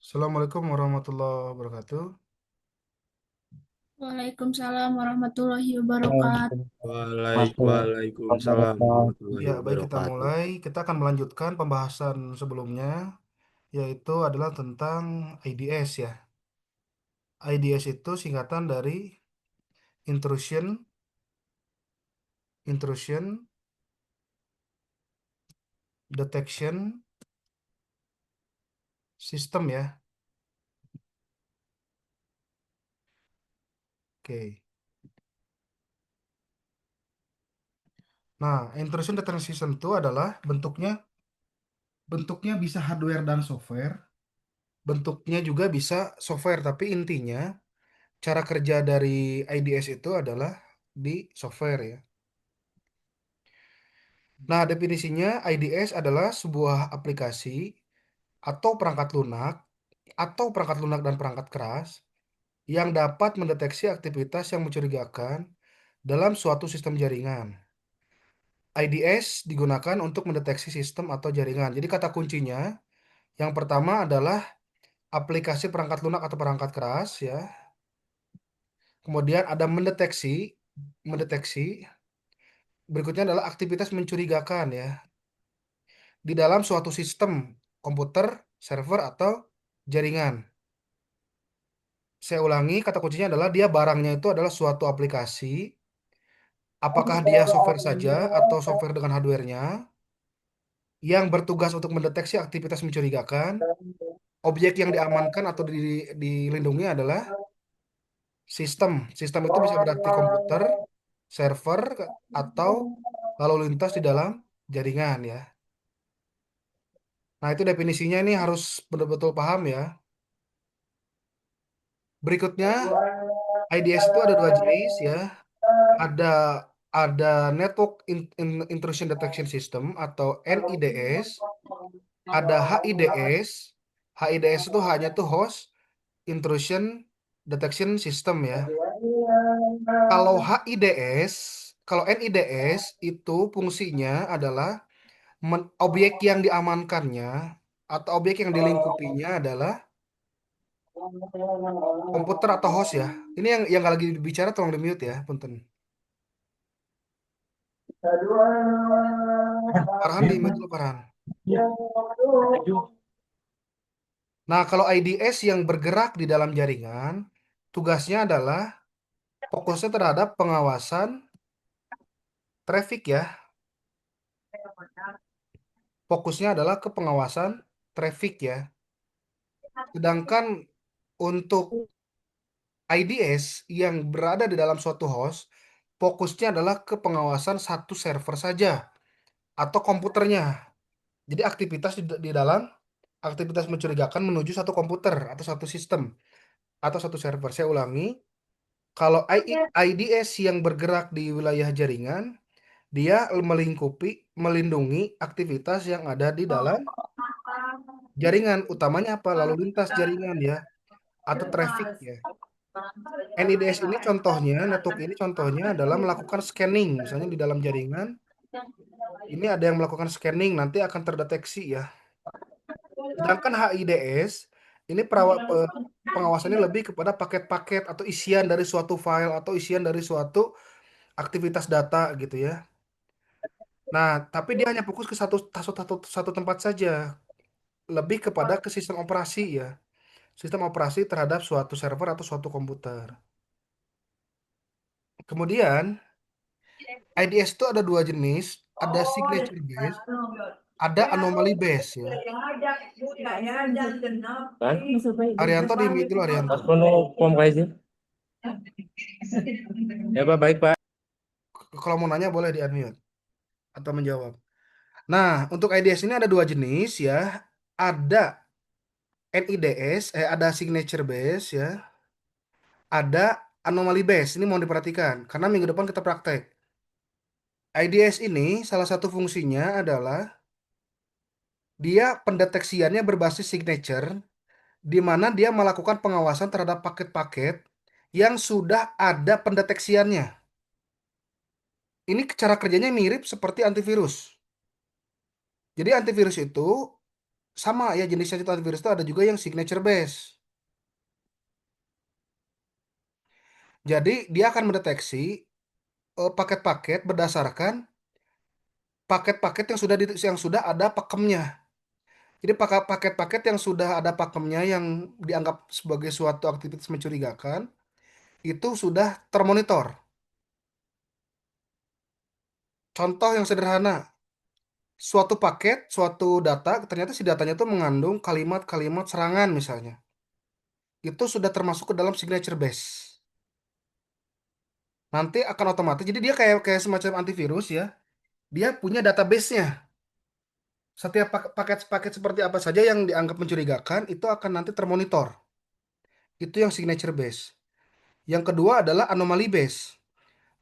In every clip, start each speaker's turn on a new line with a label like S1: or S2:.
S1: Assalamualaikum warahmatullahi wabarakatuh.
S2: Waalaikumsalam warahmatullahi wabarakatuh.
S3: Waalaikumsalam warahmatullahi
S1: Ya, baik kita
S3: wabarakatuh.
S1: mulai. Kita akan melanjutkan pembahasan sebelumnya, yaitu adalah tentang IDS ya. IDS itu singkatan dari Intrusion, Intrusion Detection System ya. Oke. Nah, Intrusion Detection System itu adalah bentuknya bisa hardware dan software. Bentuknya juga bisa software, tapi intinya cara kerja dari IDS itu adalah di software ya. Nah, definisinya IDS adalah sebuah aplikasi atau perangkat lunak dan perangkat keras yang dapat mendeteksi aktivitas yang mencurigakan dalam suatu sistem jaringan. IDS digunakan untuk mendeteksi sistem atau jaringan. Jadi kata kuncinya yang pertama adalah aplikasi perangkat lunak atau perangkat keras ya. Kemudian ada mendeteksi. Berikutnya adalah aktivitas mencurigakan ya di dalam suatu sistem komputer, server atau jaringan. Saya ulangi, kata kuncinya adalah dia barangnya itu adalah suatu aplikasi, apakah dia software saja atau software dengan hardware-nya, yang bertugas untuk mendeteksi aktivitas mencurigakan. Objek yang diamankan atau dilindungi adalah sistem. Sistem itu bisa berarti komputer, server, atau lalu lintas di dalam jaringan ya. Nah, itu definisinya ini harus betul-betul paham ya. Berikutnya, IDS itu ada dua jenis ya. Ada ada Network Intrusion Detection System atau NIDS, ada HIDS. HIDS itu hanya tuh Host Intrusion Detection System ya. Kalau HIDS, kalau NIDS itu fungsinya adalah objek yang diamankannya atau objek yang dilingkupinya adalah komputer atau host ya. Ini yang nggak lagi bicara tolong di mute ya, punten. Farhan di mute dulu Farhan. Nah, kalau IDS yang bergerak di dalam jaringan, tugasnya adalah fokusnya terhadap pengawasan traffic ya. Fokusnya adalah ke pengawasan traffic ya. Sedangkan untuk IDS yang berada di dalam suatu host, fokusnya adalah ke pengawasan satu server saja atau komputernya. Jadi aktivitas di dalam aktivitas mencurigakan menuju satu komputer atau satu sistem atau satu server. Saya ulangi, kalau IDS yang bergerak di wilayah jaringan, dia melindungi aktivitas yang ada di dalam jaringan, utamanya apa? Lalu lintas jaringan ya, atau traffic ya. NIDS ini contohnya, network ini contohnya adalah melakukan scanning, misalnya di dalam jaringan, ini ada yang melakukan scanning, nanti akan terdeteksi ya. Sedangkan HIDS, ini pengawasannya lebih kepada paket-paket atau isian dari suatu file atau isian dari suatu aktivitas data gitu ya. Nah, tapi dia hanya fokus ke satu tempat saja, lebih kepada ke sistem operasi ya. Sistem operasi terhadap suatu server atau suatu komputer. Kemudian, IDS itu ada dua jenis, ada signature based, ada anomaly based ya.
S3: Kan?
S1: Arianto di mute dulu Arianto.
S3: Mas Pono pom guys ya. Ya Pak, baik Pak.
S1: Kalau mau nanya boleh di unmute atau menjawab. Nah, untuk IDS ini ada dua jenis ya. Ada NIDS, ada signature base ya. Ada anomaly base. Ini mau diperhatikan karena minggu depan kita praktek. IDS ini salah satu fungsinya adalah dia pendeteksiannya berbasis signature, di mana dia melakukan pengawasan terhadap paket-paket yang sudah ada pendeteksiannya. Ini cara kerjanya mirip seperti antivirus. Jadi antivirus itu sama ya jenisnya itu antivirus itu ada juga yang signature base. Jadi dia akan mendeteksi paket-paket berdasarkan paket-paket yang sudah ada pakemnya. Jadi paket-paket yang sudah ada pakemnya yang dianggap sebagai suatu aktivitas mencurigakan itu sudah termonitor. Contoh yang sederhana, suatu paket, suatu data, ternyata si datanya itu mengandung kalimat-kalimat serangan misalnya. Itu sudah termasuk ke dalam signature base. Nanti akan otomatis, jadi dia kayak kayak semacam antivirus ya. Dia punya database-nya. Setiap paket-paket seperti apa saja yang dianggap mencurigakan itu akan nanti termonitor. Itu yang signature base. Yang kedua adalah anomaly base.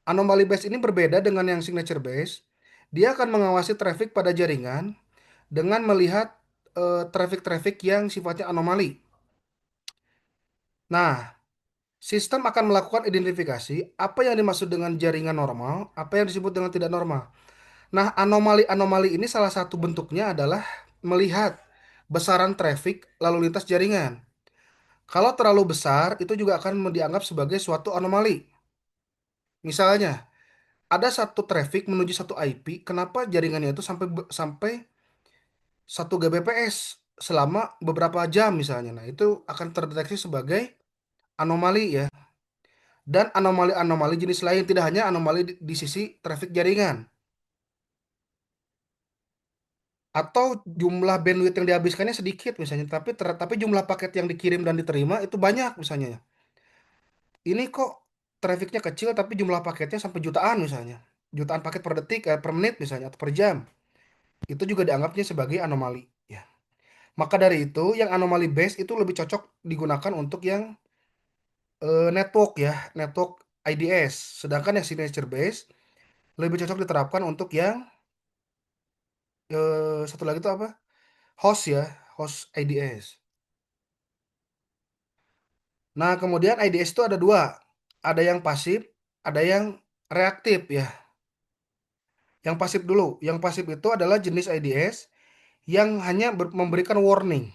S1: Anomaly base ini berbeda dengan yang signature base. Dia akan mengawasi traffic pada jaringan dengan melihat traffic-traffic yang sifatnya anomali. Nah, sistem akan melakukan identifikasi apa yang dimaksud dengan jaringan normal, apa yang disebut dengan tidak normal. Nah, anomali-anomali ini salah satu bentuknya adalah melihat besaran traffic lalu lintas jaringan. Kalau terlalu besar, itu juga akan dianggap sebagai suatu anomali. Misalnya, ada satu traffic menuju satu IP, kenapa jaringannya itu sampai 1 Gbps selama beberapa jam misalnya. Nah, itu akan terdeteksi sebagai anomali ya. Dan anomali-anomali jenis lain tidak hanya anomali di sisi traffic jaringan atau jumlah bandwidth yang dihabiskannya sedikit misalnya, tapi jumlah paket yang dikirim dan diterima itu banyak misalnya. Ini kok trafficnya kecil tapi jumlah paketnya sampai jutaan misalnya. Jutaan paket per detik, per menit misalnya atau per jam. Itu juga dianggapnya sebagai anomali ya. Maka dari itu yang anomali base itu lebih cocok digunakan untuk yang network ya, network IDS. Sedangkan yang signature base lebih cocok diterapkan untuk yang satu lagi itu apa? Host ya, host IDS. Nah, kemudian IDS itu ada dua. Ada yang pasif, ada yang reaktif ya. Yang pasif dulu. Yang pasif itu adalah jenis IDS yang hanya memberikan warning.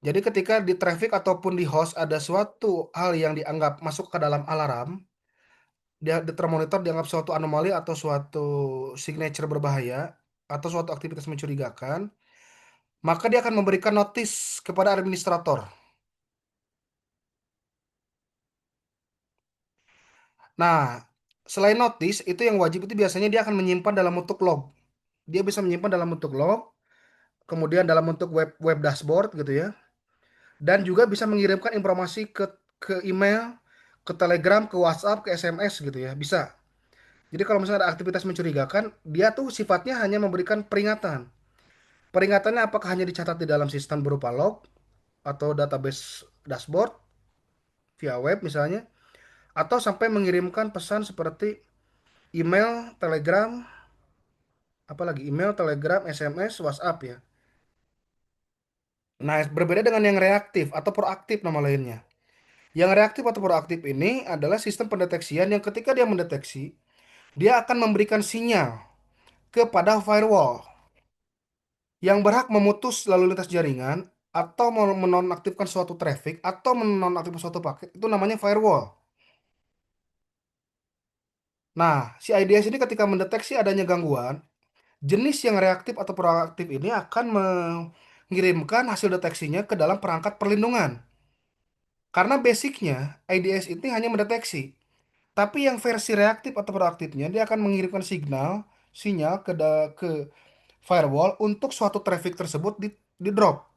S1: Jadi ketika di traffic ataupun di host ada suatu hal yang dianggap masuk ke dalam alarm, dia termonitor dianggap suatu anomali atau suatu signature berbahaya atau suatu aktivitas mencurigakan, maka dia akan memberikan notice kepada administrator. Nah, selain notice, itu yang wajib itu biasanya dia akan menyimpan dalam bentuk log. Dia bisa menyimpan dalam bentuk log, kemudian dalam bentuk web web dashboard gitu ya. Dan juga bisa mengirimkan informasi ke email, ke Telegram, ke WhatsApp, ke SMS gitu ya. Bisa. Jadi kalau misalnya ada aktivitas mencurigakan, dia tuh sifatnya hanya memberikan peringatan. Peringatannya apakah hanya dicatat di dalam sistem berupa log atau database dashboard via web misalnya, atau sampai mengirimkan pesan seperti email, Telegram, apalagi email, Telegram, SMS, WhatsApp ya. Nah, berbeda dengan yang reaktif atau proaktif nama lainnya. Yang reaktif atau proaktif ini adalah sistem pendeteksian yang ketika dia mendeteksi, dia akan memberikan sinyal kepada firewall yang berhak memutus lalu lintas jaringan atau menonaktifkan suatu traffic atau menonaktifkan suatu paket, itu namanya firewall. Nah, si IDS ini ketika mendeteksi adanya gangguan, jenis yang reaktif atau proaktif ini akan mengirimkan hasil deteksinya ke dalam perangkat perlindungan. Karena basicnya IDS ini hanya mendeteksi. Tapi yang versi reaktif atau proaktifnya dia akan mengirimkan sinyal ke firewall untuk suatu traffic tersebut di drop,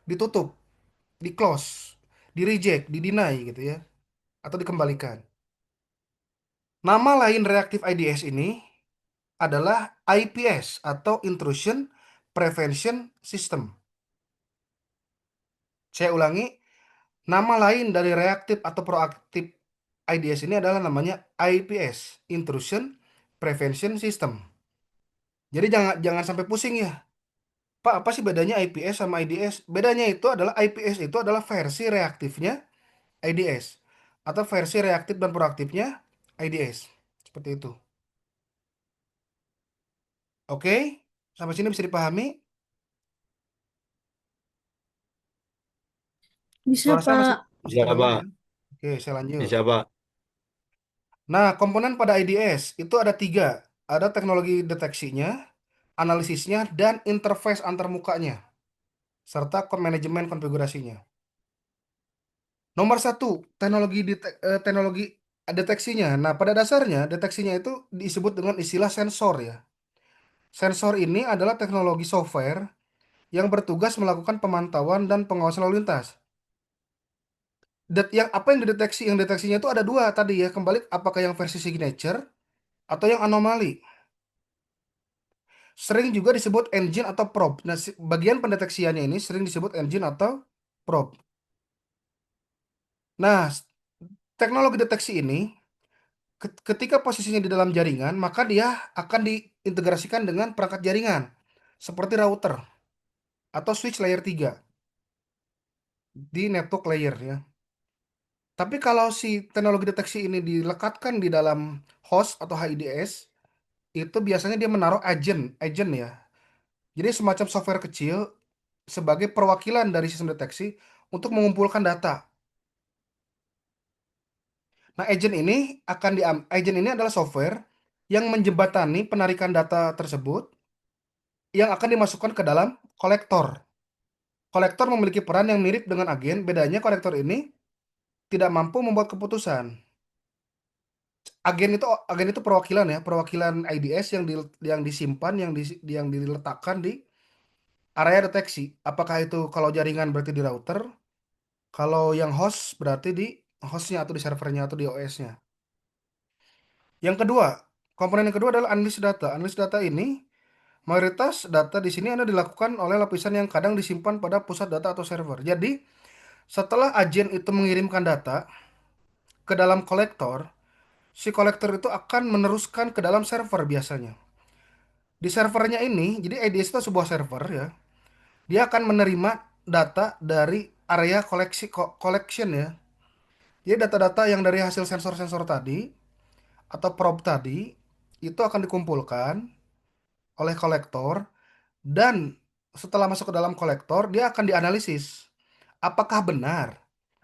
S1: ditutup, di close, di reject, di deny gitu ya, atau dikembalikan. Nama lain reaktif IDS ini adalah IPS atau Intrusion Prevention System. Saya ulangi, nama lain dari reaktif atau proaktif IDS ini adalah namanya IPS, Intrusion Prevention System. Jadi jangan jangan sampai pusing ya. Pak, apa sih bedanya IPS sama IDS? Bedanya itu adalah IPS itu adalah versi reaktifnya IDS atau versi reaktif dan proaktifnya IDS. Seperti itu. Oke? Sampai sini bisa dipahami?
S2: Bisa,
S1: Suara saya
S2: Pak.
S1: masih
S3: Bisa,
S1: kedengar
S3: Pak.
S1: ya? Oke, saya lanjut.
S3: Bisa, Pak.
S1: Nah, komponen pada IDS itu ada tiga. Ada teknologi deteksinya, analisisnya, dan interface antarmukanya, serta manajemen konfigurasinya. Nomor satu, teknologi deteksinya. Nah, pada dasarnya, deteksinya itu disebut dengan istilah sensor ya. Sensor ini adalah teknologi software yang bertugas melakukan pemantauan dan pengawasan lalu lintas. Yang apa yang dideteksi? Yang deteksinya itu ada dua tadi ya. Kembali, apakah yang versi signature atau yang anomali. Sering juga disebut engine atau probe. Nah, bagian pendeteksiannya ini sering disebut engine atau probe. Nah, teknologi deteksi ini ketika posisinya di dalam jaringan, maka dia akan diintegrasikan dengan perangkat jaringan seperti router atau switch layer 3 di network layer ya. Tapi kalau si teknologi deteksi ini dilekatkan di dalam host atau HIDS, itu biasanya dia menaruh agent, agent ya. Jadi semacam software kecil sebagai perwakilan dari sistem deteksi untuk mengumpulkan data. Nah, agent ini adalah software yang menjembatani penarikan data tersebut yang akan dimasukkan ke dalam kolektor. Kolektor memiliki peran yang mirip dengan agen, bedanya kolektor ini tidak mampu membuat keputusan. Agen itu perwakilan ya, perwakilan IDS yang disimpan, yang diletakkan di area deteksi. Apakah itu kalau jaringan berarti di router, kalau yang host berarti di hostnya atau di servernya atau di OS-nya. Yang kedua, komponen yang kedua adalah analisis data. Analisis data ini mayoritas data di sini ada dilakukan oleh lapisan yang kadang disimpan pada pusat data atau server. Jadi, setelah agen itu mengirimkan data ke dalam kolektor, si kolektor itu akan meneruskan ke dalam server biasanya. Di servernya ini, jadi IDS itu sebuah server ya. Dia akan menerima data dari area collection ya. Jadi data-data yang dari hasil sensor-sensor tadi atau probe tadi itu akan dikumpulkan oleh kolektor dan setelah masuk ke dalam kolektor dia akan dianalisis. Apakah benar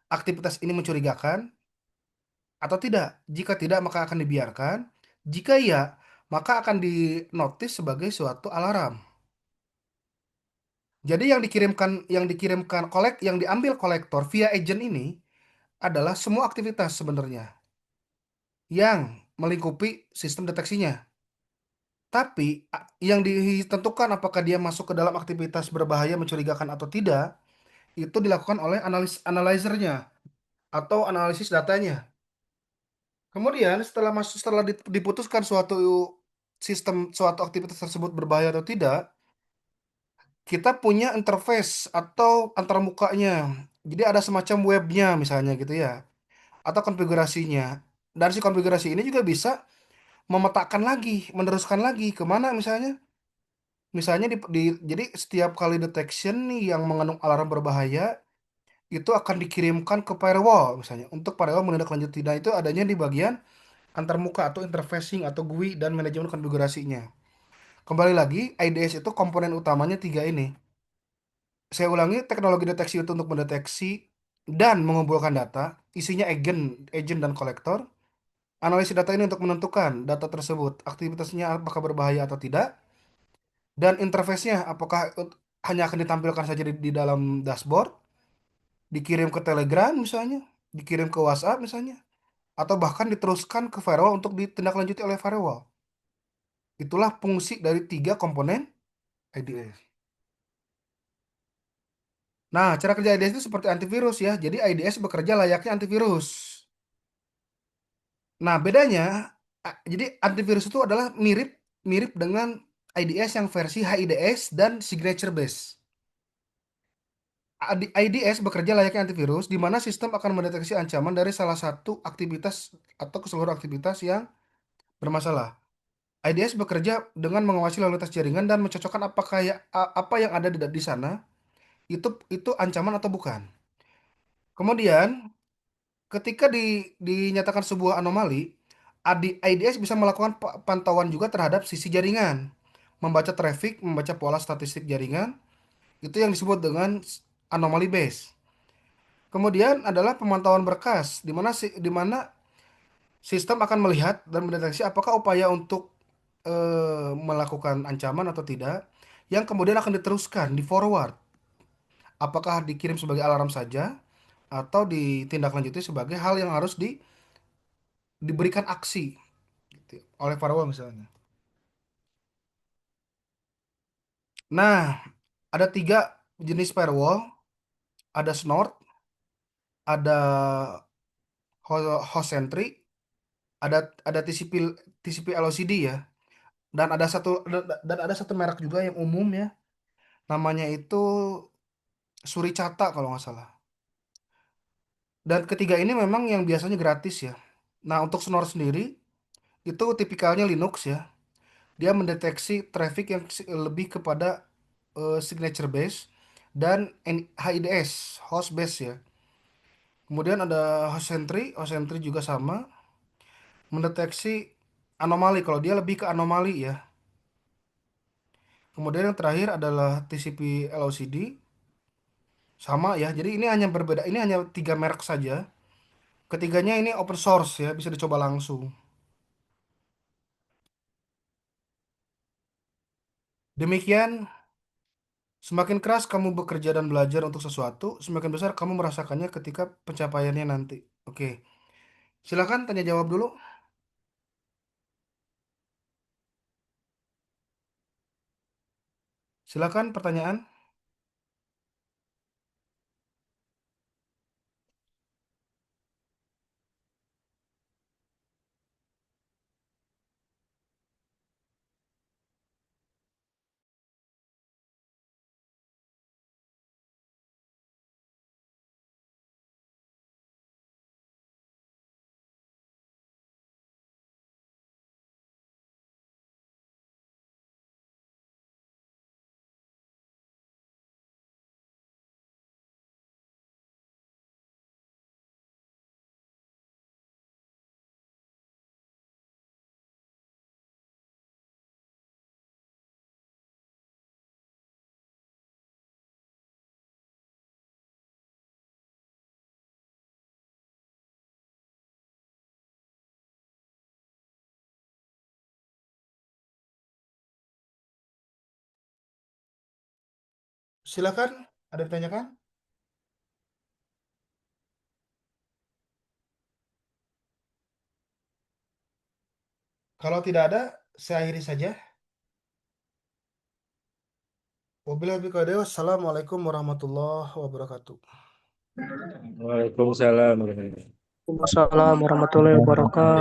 S1: aktivitas ini mencurigakan atau tidak? Jika tidak, maka akan dibiarkan. Jika iya, maka akan dinotis sebagai suatu alarm. Jadi yang diambil kolektor via agent ini adalah semua aktivitas sebenarnya yang melingkupi sistem deteksinya. Tapi yang ditentukan apakah dia masuk ke dalam aktivitas berbahaya mencurigakan atau tidak, itu dilakukan oleh analyzernya atau analisis datanya. Kemudian setelah diputuskan suatu aktivitas tersebut berbahaya atau tidak, kita punya interface atau antarmukanya. Jadi ada semacam webnya misalnya gitu ya, atau konfigurasinya. Dan si konfigurasi ini juga bisa memetakan lagi, meneruskan lagi kemana misalnya. Misalnya jadi setiap kali detection nih yang mengandung alarm berbahaya itu akan dikirimkan ke firewall misalnya untuk firewall menindaklanjuti. Nah, itu adanya di bagian antarmuka atau interfacing atau GUI dan manajemen konfigurasinya. Kembali lagi, IDS itu komponen utamanya tiga ini. Saya ulangi, teknologi deteksi itu untuk mendeteksi dan mengumpulkan data, isinya agent dan kolektor. Analisis data ini untuk menentukan data tersebut, aktivitasnya apakah berbahaya atau tidak, dan interface-nya apakah hanya akan ditampilkan saja di dalam dashboard, dikirim ke Telegram misalnya, dikirim ke WhatsApp misalnya, atau bahkan diteruskan ke firewall untuk ditindaklanjuti oleh firewall. Itulah fungsi dari tiga komponen IDS. Nah, cara kerja IDS itu seperti antivirus ya. Jadi IDS bekerja layaknya antivirus. Nah, bedanya, jadi antivirus itu adalah mirip mirip dengan IDS yang versi HIDS dan signature base. IDS bekerja layaknya antivirus, di mana sistem akan mendeteksi ancaman dari salah satu aktivitas atau keseluruhan aktivitas yang bermasalah. IDS bekerja dengan mengawasi lalu lintas jaringan dan mencocokkan apa yang ada di sana itu ancaman atau bukan. Kemudian, ketika dinyatakan sebuah anomali, IDS bisa melakukan pantauan juga terhadap sisi jaringan, membaca traffic, membaca pola statistik jaringan, itu yang disebut dengan anomaly base. Kemudian adalah pemantauan berkas, di mana sistem akan melihat dan mendeteksi apakah upaya untuk melakukan ancaman atau tidak, yang kemudian akan diteruskan, di forward. Apakah dikirim sebagai alarm saja atau ditindaklanjuti sebagai hal yang harus diberikan aksi gitu, oleh firewall misalnya. Nah, ada tiga jenis firewall, ada Snort, ada host entry, ada TCP LOCD ya, dan ada satu merek juga yang umum ya, namanya itu Suricata kalau nggak salah. Dan ketiga ini memang yang biasanya gratis ya. Nah, untuk Snort sendiri itu tipikalnya Linux ya. Dia mendeteksi traffic yang lebih kepada signature base dan HIDS, host base ya. Kemudian ada host entry juga sama, mendeteksi anomali kalau dia lebih ke anomali ya. Kemudian yang terakhir adalah TCP LOCD, sama ya. Jadi ini hanya berbeda, ini hanya tiga merek saja. Ketiganya ini open source ya, bisa dicoba langsung. Demikian, semakin keras kamu bekerja dan belajar untuk sesuatu, semakin besar kamu merasakannya ketika pencapaiannya nanti. Oke, silakan tanya jawab dulu. Silakan pertanyaan. Silakan, ada yang ditanyakan? Kalau tidak ada, saya akhiri saja. Wabillahi taufiq wal hidayah. Wassalamualaikum warahmatullahi wabarakatuh.
S3: Waalaikumsalam.
S4: Waalaikumsalam warahmatullahi wabarakatuh.